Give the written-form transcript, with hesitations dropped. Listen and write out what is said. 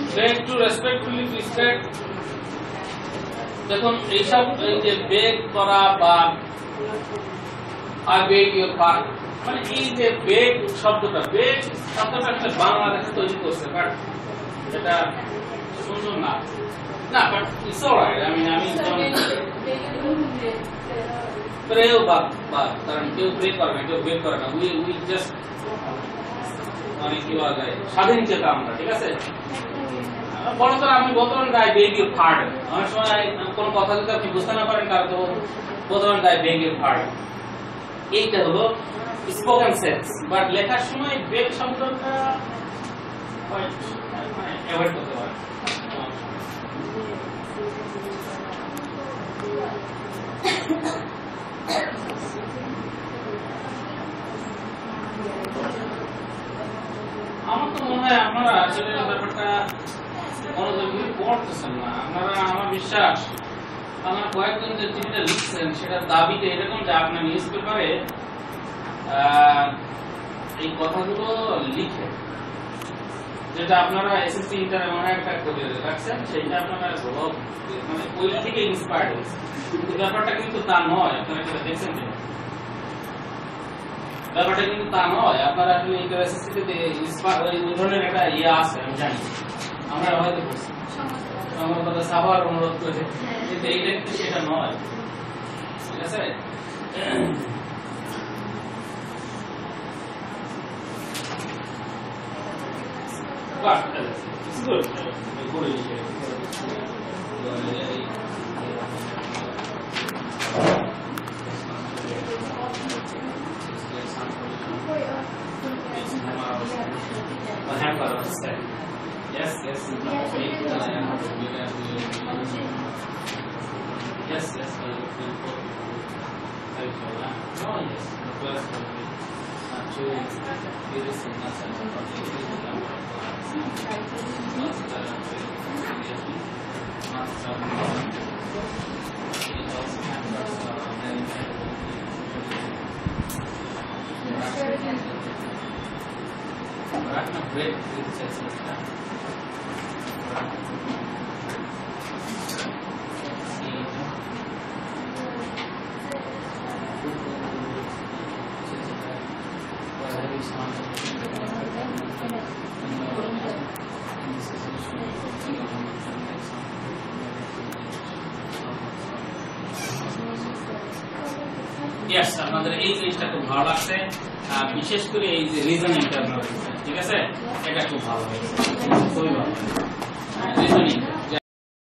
beg to respectfully twisted দেখুন এইসব এই যে বেগ করা বা I beg your pardon মানে এই যে বেগ শব্দটা একটা বাংলাদেশে তৈরি করছে বাট এটা সুন্দর না না বাট ইটস অলরাইট আমি প্রেও বা কারণ কেউ প্রে করে না কেউ বেগ করে না উই জাস্ট মানে কি বলা যায় স্বাধীন চেতা আমরা ঠিক আছে বলতো আমি বলতাম I beg your pardon অনেক সময় কোন কথা যদি আপনি বুঝতে না পারেন তাহলে তো বলতাম I beg your pardon এইটা হলো স্পোকেন সেন্স বাট লেখার সময় বেগ শব্দটা অ্যাভয়েড করতে হয় আমার তো মনে হয় আপনারা আসলে ব্যাপারটা মনোযোগী পড়তেছেন না আপনারা আমার বিশ্বাস আপনারা কয়েকজন যে চিঠিটা লিখছেন সেটা দাবিতে এরকম যে আপনার নিউজ পেপারে এই কথাগুলো লিখে যেটা আপনারা এসএসসি ইন্টার এমন একটা করে রাখছেন সেটা আপনারা মানে ওই থেকে ইন্সপায়ার্ড হয়েছে কিন্তু ব্যাপারটা কিন্তু তা নয় আপনারা এটা দেখছেন কিনা ব্যাপারটা কিন্তু তা নয় আপনারা আসলে ইন্টার এসএসসি তে ওই ধরনের একটা ইয়ে আছে আমি জানি আমরা হয়তো বলছি আমার কথা সাবার অনুরোধ করে কিন্তু এইটা কিন্তু সেটা নয় ঠিক আছে But it's good. Yes. Yes, আপনাদের এই জিনিসটা খুব ভালো লাগছে বিশেষ করে এই যে রিজনিংটা আপনারা ঠিক আছে এটা খুব ভালো হয়েছে খুবই ভালো